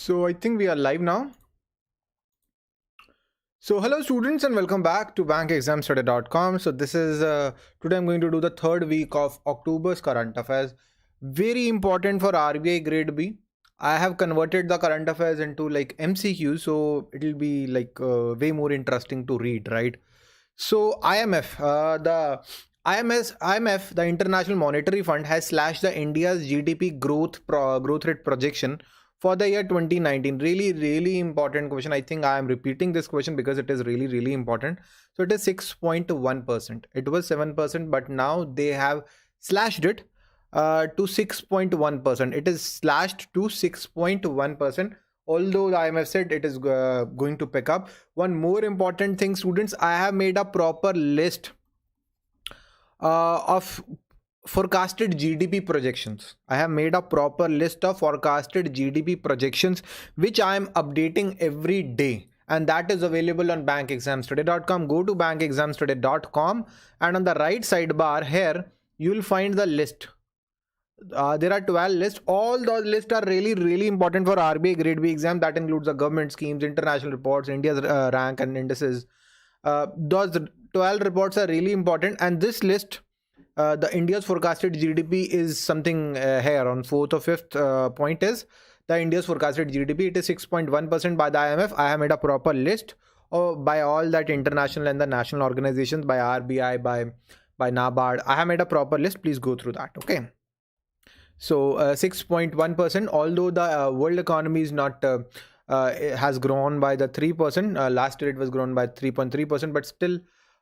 So I think we are live now. So hello students and welcome back to bankexamstudy.com. So this is today I'm going to do the third week of October's current affairs. Very important for RBI grade B. I have converted the current affairs into like MCQ, so it will be like way more interesting to read, right? So IMF, the International Monetary Fund, has slashed the India's GDP growth rate projection for the year 2019. Really important question. I think I am repeating this question because it is really important. So it is 6.1%. It was 7%, but now they have slashed it to 6.1%. It is slashed to 6.1%. Although the IMF said it is going to pick up. One more important thing, students, I have made a proper list of forecasted GDP projections. I have made a proper list of forecasted GDP projections, which I am updating every day. And that is available on bankexamstudy.com. Go to bankexamstudy.com and on the right sidebar here, you will find the list. There are 12 lists. All those lists are really important for RBI grade B exam. That includes the government schemes, international reports, India's rank and indices. Those 12 reports are really important, and this list, the India's forecasted GDP is something here on 4th or 5th point is the India's forecasted GDP. It is 6.1% by the IMF. I have made a proper list by all that international and the national organizations, by RBI, by NABARD. I have made a proper list. Please go through that. Okay. So 6.1%, although the world economy is not has grown by the 3%. Last year it was grown by 3.3%, but still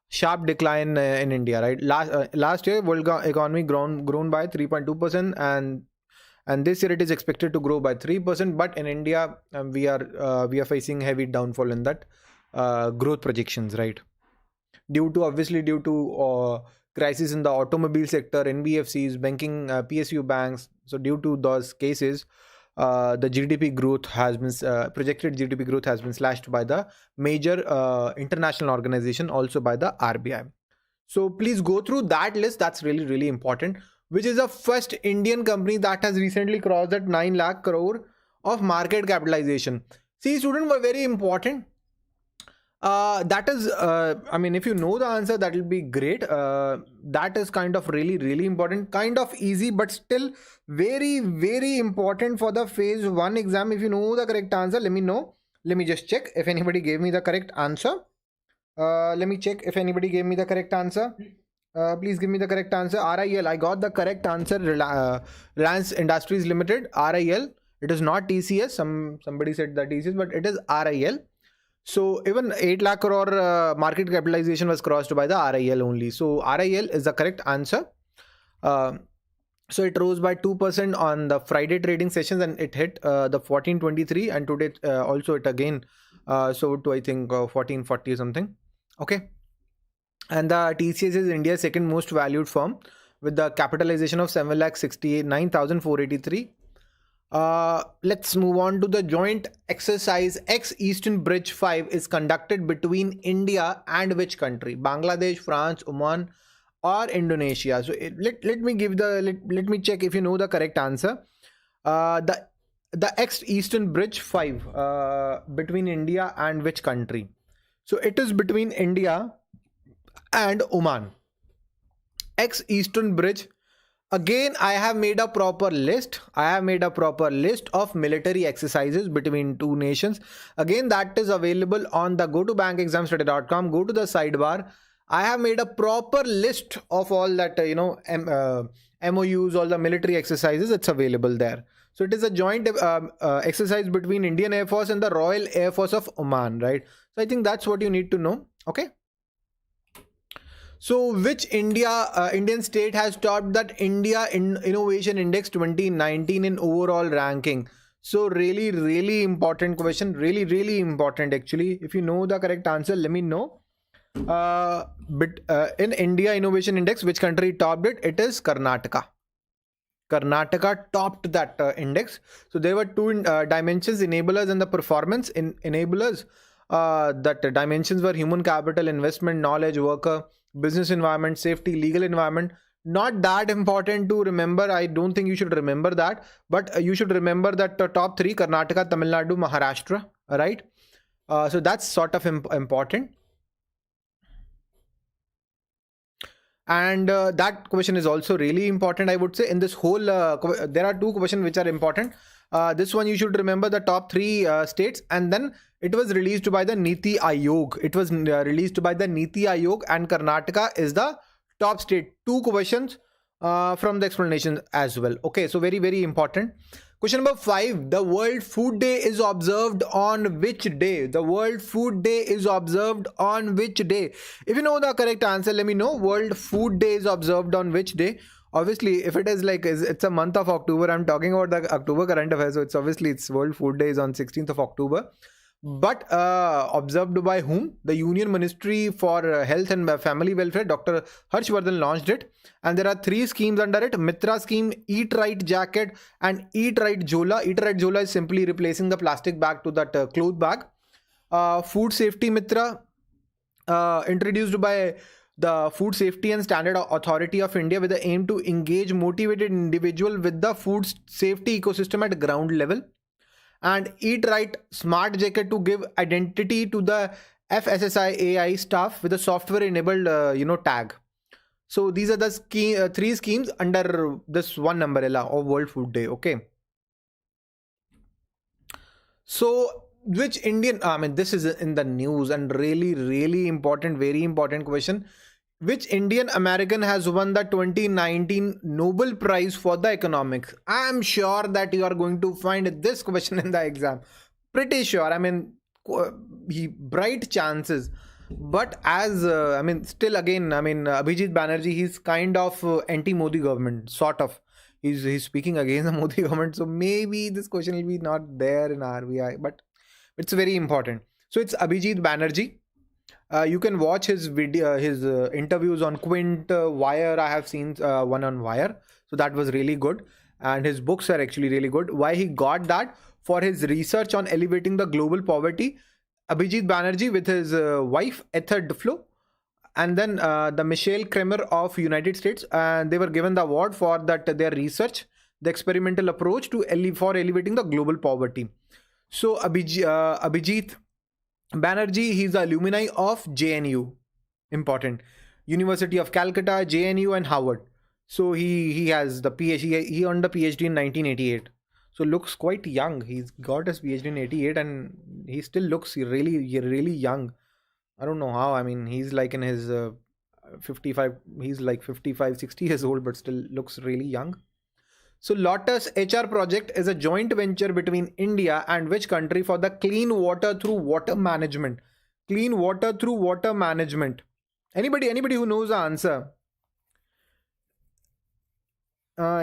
sharp decline in India, right? Last year world economy grown by 3.2%, and this year it is expected to grow by 3%. But in India, we are facing heavy downfall in that growth projections, right? Due to crisis in the automobile sector, NBFCs, banking, PSU banks. So due to those cases, the GDP growth has been projected GDP growth has been slashed by the major international organization, also by the RBI. So please go through that list. That's really important. Which is the first Indian company that has recently crossed that 9 lakh crore of market capitalization. See, students, were very important. That is, I mean, if you know the answer, that will be great. That is kind of really important, kind of easy, but still very important for the phase 1 exam. If you know the correct answer, let me know. Let me just check if anybody gave me the correct answer. Let me check if anybody gave me the correct answer. Please give me the correct answer. RIL, I got the correct answer. Reliance Industries Limited, RIL. It is not TCS. Somebody said that TCS, but it is RIL. So even 8 lakh crore market capitalization was crossed by the RIL only. So RIL is the correct answer. So it rose by 2% on the Friday trading sessions, and it hit the 1423, and today also it again sold to I think 1440 something. Okay. And the TCS is India's second most valued firm with the capitalization of 7,69,483. Let's move on to the joint exercise. Eastern Bridge 5 is conducted between India and which country? Bangladesh, France, Oman, or Indonesia. So let me give the let me check if you know the correct answer. The Eastern Bridge 5 between India and which country? So it is between India and Oman. Eastern Bridge. Again, I have made a proper list. I have made a proper list of military exercises between two nations. Again, that is available on the go to bankexamstudy.com. Go to the sidebar. I have made a proper list of all that MOUs, all the military exercises. It's available there. So it is a joint exercise between Indian Air Force and the Royal Air Force of Oman, right? So I think that's what you need to know. Okay. So which Indian state has topped that India Innovation Index 2019 in overall ranking? So really important question. Really important actually. If you know the correct answer, let me know. In India Innovation Index, which country topped it? It is Karnataka. Karnataka topped that index. So there were two dimensions: enablers and the performance. In enablers, that dimensions were human capital, investment, knowledge, worker, business environment, safety, legal environment. not that important to remember. I don't think you should remember that, but you should remember that the top three: Karnataka, Tamil Nadu, Maharashtra, right? So that's sort of important. And that question is also really important, I would say. In this whole, there are two questions which are important. This one you should remember the top three states, and then it was released by the Niti Aayog. It was released by the Niti Aayog, and Karnataka is the top state. Two questions from the explanation as well. Okay, so very, very important. Question number 5. The World Food Day is observed on which day? The World Food Day is observed on which day? If you know the correct answer, let me know. World Food Day is observed on which day? Obviously, if it is like it's a month of October, I'm talking about the October current affairs, so it's World Food Day is on 16th of October. But observed by whom? The Union Ministry for Health and Family Welfare, Dr. Harshvardhan, launched it. And there are 3 schemes under it: Mitra scheme, Eat Right Jacket, and Eat Right Jhola. Eat Right Jhola is simply replacing the plastic bag to that cloth bag. Food Safety Mitra, introduced by the Food Safety and Standard Authority of India with the aim to engage motivated individual with the food safety ecosystem at ground level. And Eat Right Smart Jacket to give identity to the FSSI AI staff with a software enabled tag. So these are the 3 schemes under this one umbrella of World Food Day. Okay. So which Indian, this is in the news and really, really important, very important question. Which Indian American has won the 2019 Nobel Prize for the Economics? I am sure that you are going to find this question in the exam. Pretty sure. Bright chances. But as, still again, Abhijit Banerjee, he's kind of anti-Modi government, sort of. He's speaking against the Modi government. So maybe this question will be not there in RBI, but it's very important. So it's Abhijit Banerjee. You can watch his video, his interviews on Quint, Wire. I have seen one on Wire, so that was really good. And his books are actually really good. Why he got that? For his research on elevating the global poverty. Abhijit Banerjee with his wife Ether Duflo, and then the Michelle Kremer of United States, and they were given the award for that their research, the experimental approach to for elevating the global poverty. So Abhijit Banerjee, he's the alumni of JNU, important, University of Calcutta, JNU, and Harvard. So he has the PhD. He earned the PhD in 1988. So looks quite young. He's got his PhD in 88, and he still looks really, really young. I don't know how. He's like in his 55. He's like 55, 60 years old, but still looks really young. So Lotus HR project is a joint venture between India and which country for the clean water through water management? Clean water through water management. Anybody who knows the answer?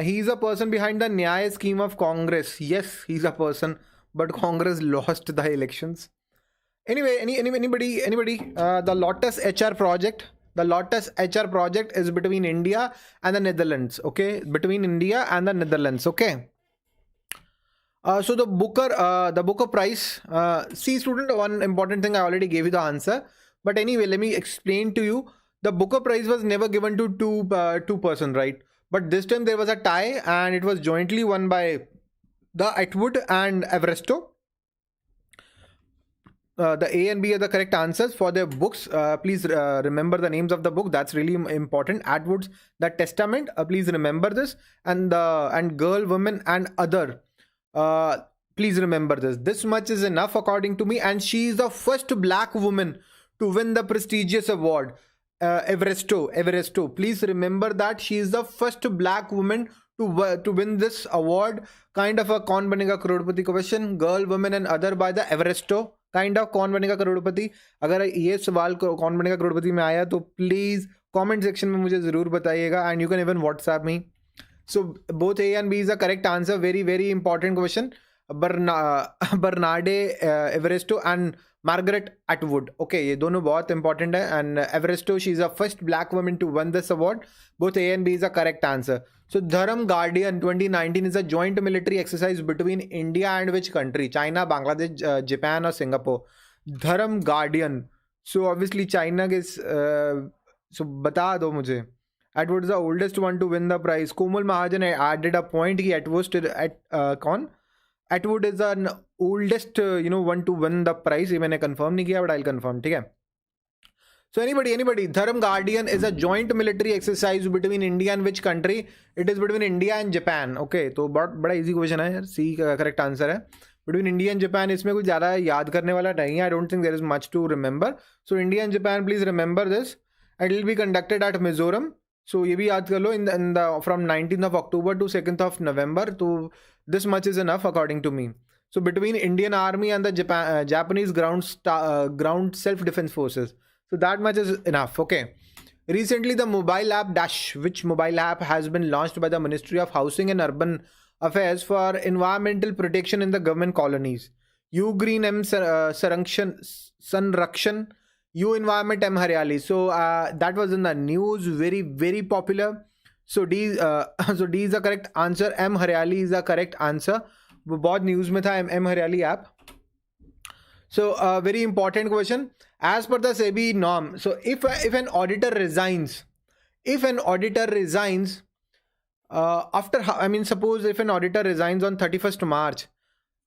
He's a person behind the Nyaya scheme of Congress. Yes, he's a person, but Congress lost the elections. Anyway, anybody? The Lotus HR project. The Lotus HR project is between India and the Netherlands. Okay, between India and the Netherlands. Okay. So the Booker Prize. See, student, one important thing, I already gave you the answer. But anyway, let me explain to you. The Booker Prize was never given to two person, right? But this time there was a tie, and it was jointly won by the Atwood and Everesto. The A and B are the correct answers for their books. Please remember the names of the book. That's really important. Atwood's The Testament. Please remember this. And Girl, Women, and Other. Please remember this. This much is enough according to me. And she is the first black woman to win the prestigious award. Everesto. Please remember that she is the first black woman to win this award. Kind of a Kaun Banega Crorepati question. Girl, Women, and Other by the Everesto. Kind of कौन बनेगा करोड़पति. अगर ये सवाल कौन बनेगा करोड़पति में आया तो प्लीज कमेंट सेक्शन में मुझे जरूर बताइएगा, and you can even WhatsApp me. So both A and B is the correct answer. Very very important question. Bernardine Evaristo and Margaret Atwood. Okay, ये दोनों बहुत इंपॉर्टेंट है. And Evaristo, she is the first black woman to win this award. Both A and B is the correct answer. So Dharam Guardian 2019 is a joint military exercise between India and which country? China, Bangladesh, Japan, or Singapore? Dharam Guardian. So obviously China is. So बता दो मुझे. Atwood is the oldest one to win the prize. Komal Mahajan added a point कि कौन Atwood is an oldest one to win the prize. ये मैंने confirm नहीं किया, but I'll confirm. ठीक है. So anybody, Dharam Guardian is a joint military exercise between India and which country? It is between India and Japan. Okay, तो बड़ा easy question है यार. C का correct answer है. Between India and Japan, इसमें कुछ ज़्यादा याद करने वाला नहीं है. I don't think there is much to remember. So India and Japan, please remember this. And it will be conducted at Mizoram. So ये भी याद कर लो in the from 19th of October to 2nd of November. So this much is enough according to me. So between Indian Army and the Japanese ground self-defense forces. So that much is enough. Okay. Recently, the mobile app Dash, which mobile app has been launched by the Ministry of Housing and Urban Affairs for environmental protection in the government colonies. U Green M Sanrakshan, U Environment M Haryali. So that was in the news, very very popular. So D is the correct answer. M Haryali is the correct answer. वो बहुत news में था M Haryali app. So very important question. As per the SEBI norm, so if an auditor resigns, after, I mean, suppose if an auditor resigns on 31st March,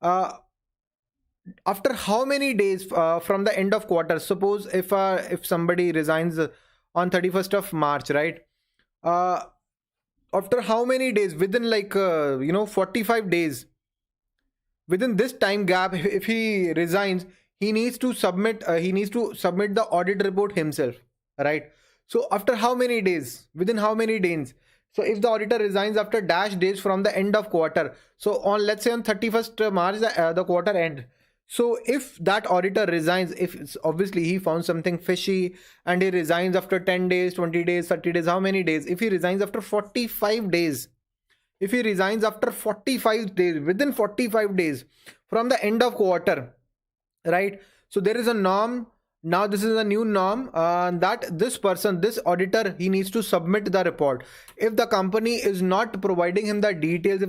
after how many days from the end of quarter? Suppose if somebody resigns on 31st of March, right? After how many days? Within 45 days. Within this time gap, if he resigns, he needs to submit the audit report himself, right? So after how many days? Within how many days? So if the auditor resigns after dash days from the end of quarter, so on, let's say on 31st March, the quarter end. So if that auditor resigns, if it's obviously he found something fishy and he resigns after 10 days, 20 days, 30 days, how many days? If he resigns after 45 days, within 45 days from the end of quarter, right? So there is a norm. Now this is a new norm that this auditor, he needs to submit the report. If the company is not providing him the details,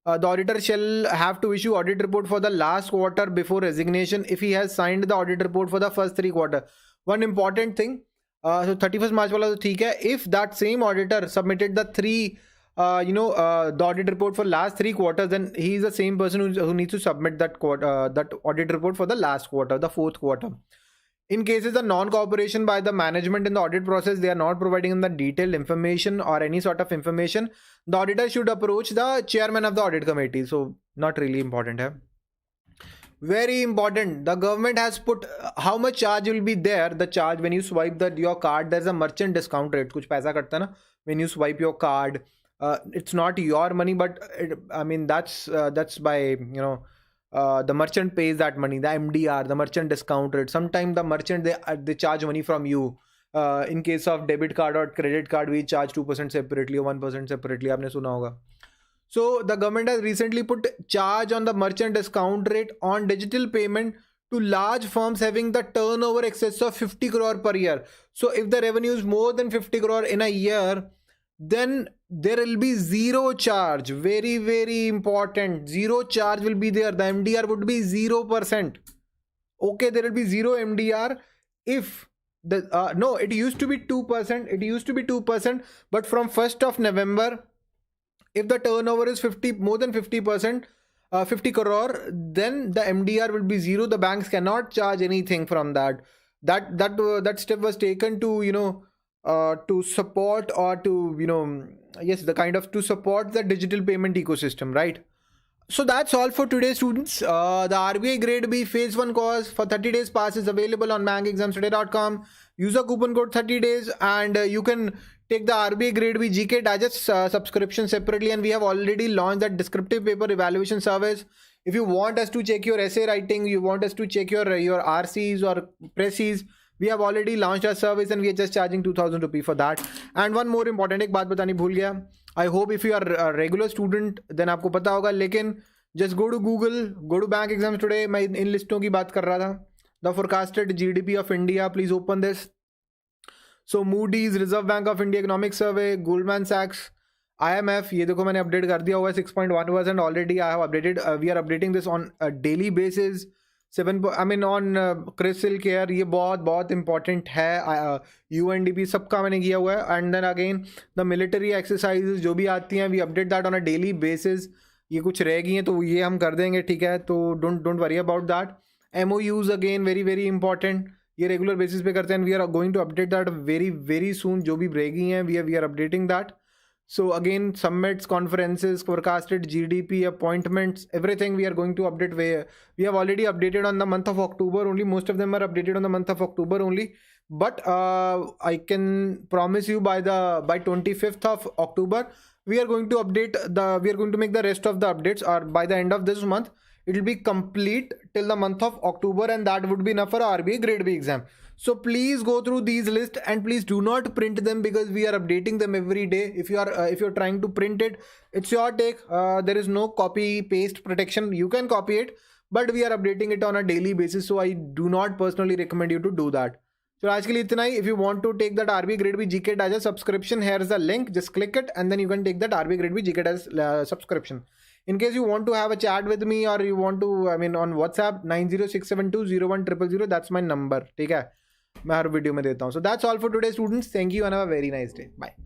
the auditor shall have to issue audit report for the last quarter before resignation if he has signed the audit report for the first 3 quarters. One important thing, so 31st March wala to theek hai. If that same auditor submitted the the audit report for last 3 quarters, then he is the same person who needs to submit that audit report for the last quarter, the 4th quarter. In cases of non-cooperation by the management in the audit process, they are not providing the detailed information or any sort of information, the auditor should approach the chairman of the audit committee. So not really important. Very important. The government has put how much charge will be there. The charge when you swipe your card, there's a merchant discount rate. Kuch paisa katta hai na when you swipe your card. It's not your money, but that's by the merchant pays that money, the MDR, the merchant discount rate. Sometimes the merchant they charge money from you. In case of debit card or credit card, we charge 2% separately or 1% separately. आपने सुना होगा. So the government has recently put charge on the merchant discount rate on digital payment to large firms having the turnover excess of 50 crore per year. So if the revenue is more than 50 crore in a year, then there will be zero charge. Very very important, zero charge will be there. The MDR would be 0%. Okay, there will be zero MDR. If the no, it used to be 2%, but from 1st of November, if the turnover is more than 50%, 50 crore, then the MDR will be 0. The banks cannot charge anything from that. That step was taken to to support or to to support the digital payment ecosystem, right? So that's all for today, students. The RBI Grade B Phase 1 course for 30 days pass is available on bankexamstoday.com. Use a coupon code 30 days and you can take the RBI Grade B GK Digest subscription separately, and we have already launched that descriptive paper evaluation service. If you want us to check your essay writing, you want us to check your RCs or presses, we have already launched our service and we are just charging 2000 rupees for that. And one more important, एक बात बतानी भूल गया. I hope if you are a regular student, then आपको पता होगा, लेकिन just go to Google, go to Bank Exams Today. मैं इन लिस्टों की बात कर रहा था. The forecasted GDP of India, please open this. So Moody's, Reserve Bank of India Economic Survey, Goldman Sachs, IMF, ये देखो मैंने अपडेट कर दिया हुआ है 6.1% already. I have updated. We are updating this on a daily basis. I mean on Crisil Care, ये बहुत बहुत important है. UNDP सबका मैंने किया हुआ है. And then again the military exercises जो भी आती हैं, we update that on a daily basis. ये कुछ रह गई हैं तो ये हम कर देंगे, ठीक है. तो don't worry about that. MOUs again very very important. ये रेगुलर बेसिस पे करते हैं. We are going to update that very very soon. जो भी रह गई हैं we are updating that. So again, summits, conferences, forecasted GDP, appointments, everything we are going to update. We have already updated on the month of October only. Most of them are updated on the month of October only. But I can promise you by 25th of October, we are going to make the rest of the updates, or by the end of this month, it will be complete till the month of October, and that would be enough for RBI Grade B exam. So please go through these lists and please do not print them, because we are updating them every day. If you're trying to print it, it's your take. There is no copy paste protection. You can copy it, but we are updating it on a daily basis. So I do not personally recommend you to do that. So आज के लिए इतना ही. If you want to take that RBI Grade B GK as a subscription, here is the link. Just click it and then you can take that RBI Grade B GK as subscription. In case you want to have a chat with me, or you want to, I mean on WhatsApp, 9067201000, that's my number. ठीक है, मैं हर video में देता हूँ. So that's all for today students. Thank you and have a very nice day. Bye.